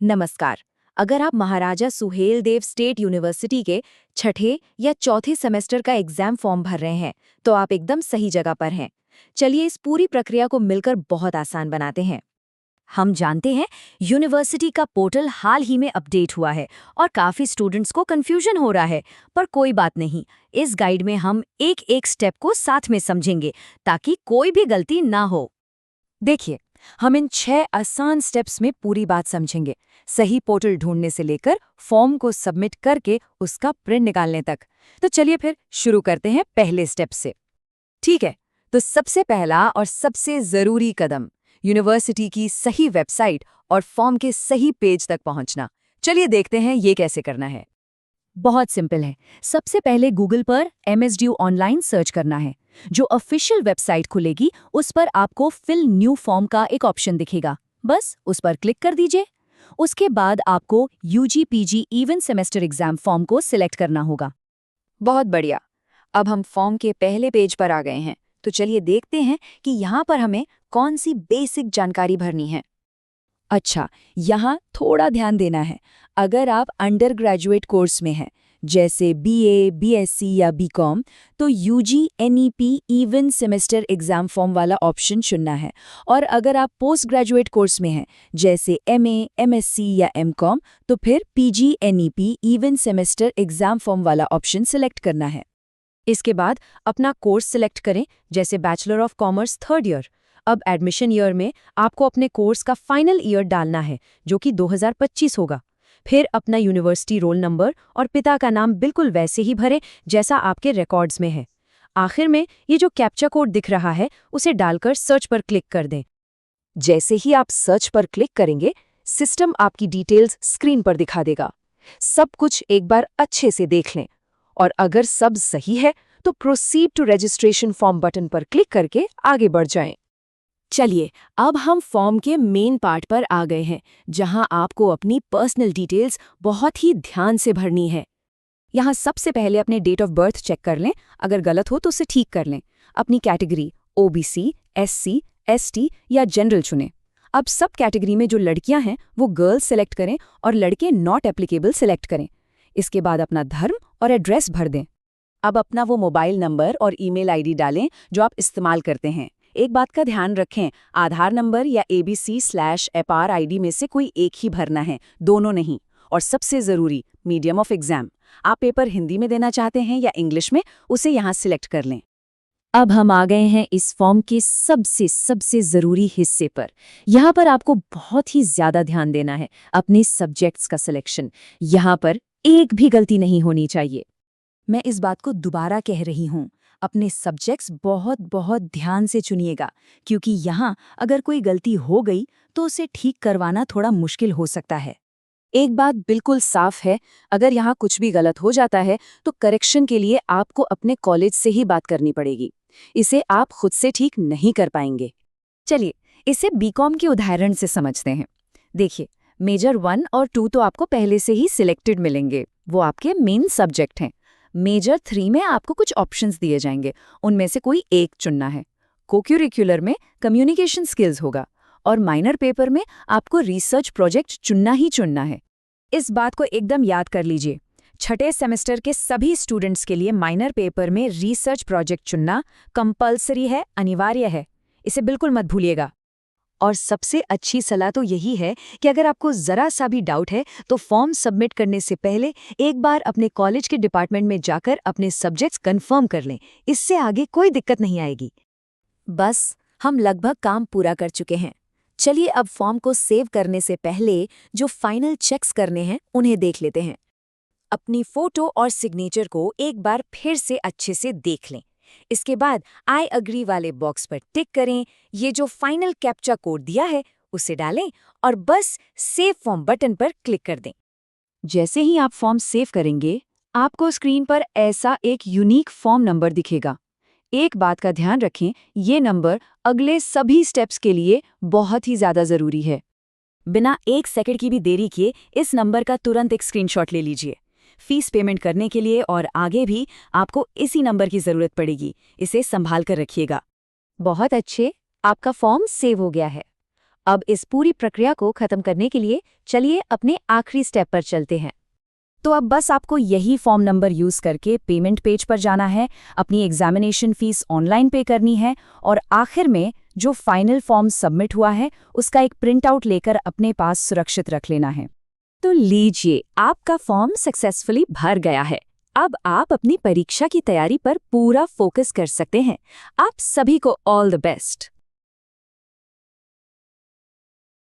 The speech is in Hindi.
नमस्कार। अगर आप महाराजा सुहेलदेव स्टेट यूनिवर्सिटी के छठे या चौथे सेमेस्टर का एग्जाम फॉर्म भर रहे हैं, तो आप एकदम सही जगह पर हैं। चलिए इस पूरी प्रक्रिया को मिलकर बहुत आसान बनाते हैं। हम जानते हैं यूनिवर्सिटी का पोर्टल हाल ही में अपडेट हुआ है और काफ़ी स्टूडेंट्स को कंफ्यूजन हो रहा है, पर कोई बात नहीं। इस गाइड में हम एक एक स्टेप को साथ में समझेंगे ताकि कोई भी गलती ना हो। देखिए, हम इन 6 आसान स्टेप्स में पूरी बात समझेंगे, सही पोर्टल ढूंढने से लेकर फॉर्म को सबमिट करके उसका प्रिंट निकालने तक। तो चलिए फिर शुरू करते हैं पहले स्टेप से। ठीक है, तो सबसे पहला और सबसे ज़रूरी कदम यूनिवर्सिटी की सही वेबसाइट और फॉर्म के सही पेज तक पहुंचना। चलिए देखते हैं ये कैसे करना है। बहुत सिंपल है। सबसे पहले गूगल पर MSDU ऑनलाइन सर्च करना है। जो ऑफिशियल वेबसाइट खुलेगी उस पर आपको फिल न्यू फॉर्म का एक ऑप्शन दिखेगा, बस उस पर क्लिक कर दीजिए। उसके बाद आपको UG PG even semester exam form को सिलेक्ट करना होगा। बहुत बढ़िया। अब हम फॉर्म के पहले पेज पर आ गए हैं, तो चलिए देखते हैं कि यहाँ पर हमें कौन सी बेसिक जानकारी भरनी है। अच्छा, यहाँ थोड़ा ध्यान देना है। अगर आप अंडर ग्रेजुएट कोर्स में हैं, जैसे BA, BSc या BCom, तो UG NEP even semester exam form वाला ऑप्शन चुनना है। और अगर आप पोस्ट ग्रेजुएट कोर्स में हैं, जैसे MA, MSc या MCom, तो फिर PG NEP even semester exam form वाला ऑप्शन सिलेक्ट करना है। इसके बाद अपना कोर्स सिलेक्ट करें, जैसे bachelor of commerce 3rd year. अब एडमिशन ईयर में आपको अपने कोर्स का फाइनल ईयर डालना है, जो कि 2025 होगा। फिर अपना यूनिवर्सिटी रोल नंबर और पिता का नाम बिल्कुल वैसे ही भरें जैसा आपके रिकॉर्ड्स में है। आखिर में ये जो कैप्चा कोड दिख रहा है उसे डालकर सर्च पर क्लिक कर दें। जैसे ही आप सर्च पर क्लिक करेंगे, सिस्टम आपकी डिटेल्स स्क्रीन पर दिखा देगा। सब कुछ एक बार अच्छे से देख लें और अगर सब सही है तो proceed to registration form button पर क्लिक करके आगे बढ़ जाएं। चलिए, अब हम फॉर्म के मेन पार्ट पर आ गए हैं, जहां आपको अपनी पर्सनल डिटेल्स बहुत ही ध्यान से भरनी है। यहाँ सबसे पहले अपने डेट ऑफ बर्थ चेक कर लें, अगर गलत हो तो उसे ठीक कर लें। अपनी कैटेगरी OBC, SC, ST या जनरल चुनें। अब सब कैटेगरी में जो लड़कियां हैं वो गर्ल्स सेलेक्ट करें और लड़के नॉट एप्लीकेबल सेलेक्ट करें। इसके बाद अपना धर्म और एड्रेस भर दें। अब अपना वो मोबाइल नंबर और ईमेल ID डालें जो आप इस्तेमाल करते हैं। एक बात का ध्यान रखें, आधार नंबर या ABC/FR ID में से कोई एक ही भरना है, दोनों नहीं। और सबसे ज़रूरी, मीडियम ऑफ एग्जाम। आप पेपर हिंदी में देना चाहते हैं या इंग्लिश में, उसे यहाँ सिलेक्ट कर लें। अब हम आ गए हैं इस फॉर्म के सबसे ज़रूरी हिस्से पर। यहाँ पर आपको बहुत ही ज़्यादा ध्यान देना है, अपने सब्जेक्ट्स का सिलेक्शन। यहाँ पर एक भी गलती नहीं होनी चाहिए। मैं इस बात को दोबारा कह रही हूँ, अपने सब्जेक्ट्स बहुत ध्यान से चुनिएगा, क्योंकि यहाँ अगर कोई गलती हो गई तो उसे ठीक करवाना थोड़ा मुश्किल हो सकता है। एक बात बिल्कुल साफ है, अगर यहाँ कुछ भी गलत हो जाता है तो करेक्शन के लिए आपको अपने कॉलेज से ही बात करनी पड़ेगी। इसे आप खुद से ठीक नहीं कर पाएंगे। चलिए, इसे BCom के उदाहरण से समझते हैं। देखिए, मेजर 1 और 2 तो आपको पहले से ही सिलेक्टेड मिलेंगे, वो आपके मेन सब्जेक्ट हैं। मेजर 3 में आपको कुछ ऑप्शंस दिए जाएंगे, उनमें से कोई एक चुनना है। कोक्यूरिकुलर में कम्युनिकेशन स्किल्स होगा और माइनर पेपर में आपको रिसर्च प्रोजेक्ट चुनना ही चुनना है। इस बात को एकदम याद कर लीजिए, छठे सेमेस्टर के सभी स्टूडेंट्स के लिए माइनर पेपर में रिसर्च प्रोजेक्ट चुनना कंपल्सरी है, अनिवार्य है। इसे बिल्कुल मत भूलिएगा। और सबसे अच्छी सलाह तो यही है कि अगर आपको ज़रा सा भी डाउट है तो फॉर्म सबमिट करने से पहले एक बार अपने कॉलेज के डिपार्टमेंट में जाकर अपने सब्जेक्ट्स कंफर्म कर लें। इससे आगे कोई दिक्कत नहीं आएगी। बस, हम लगभग काम पूरा कर चुके हैं। चलिए अब फॉर्म को सेव करने से पहले जो फाइनल चेक्स करने हैं उन्हें देख लेते हैं। अपनी फ़ोटो और सिग्नेचर को एक बार फिर से अच्छे से देख लें। इसके बाद आई अग्री वाले बॉक्स पर टिक करें। ये जो फाइनल कैप्चा कोड दिया है उसे डालें और बस सेव फॉर्म बटन पर क्लिक कर दें। जैसे ही आप फॉर्म सेव करेंगे, आपको स्क्रीन पर ऐसा एक यूनिक फॉर्म नंबर दिखेगा। एक बात का ध्यान रखें, ये नंबर अगले सभी स्टेप्स के लिए बहुत ही ज़्यादा ज़रूरी है। बिना 1 सेकंड की भी देरी किए इस नंबर का तुरंत एक स्क्रीनशॉट ले लीजिए। फीस पेमेंट करने के लिए और आगे भी आपको इसी नंबर की ज़रूरत पड़ेगी। इसे संभाल कर रखिएगा। बहुत अच्छे, आपका फॉर्म सेव हो गया है। अब इस पूरी प्रक्रिया को खत्म करने के लिए चलिए अपने आखिरी स्टेप पर चलते हैं। तो अब बस आपको यही फॉर्म नंबर यूज करके पेमेंट पेज पर जाना है, अपनी एग्जामिनेशन फीस ऑनलाइन पे करनी है और आखिर में जो फाइनल फॉर्म सबमिट हुआ है उसका एक प्रिंट आउट लेकर अपने पास सुरक्षित रख लेना है। तो लीजिए, आपका फॉर्म सक्सेसफुली भर गया है। अब आप अपनी परीक्षा की तैयारी पर पूरा फोकस कर सकते हैं। आप सभी को ऑल द बेस्ट।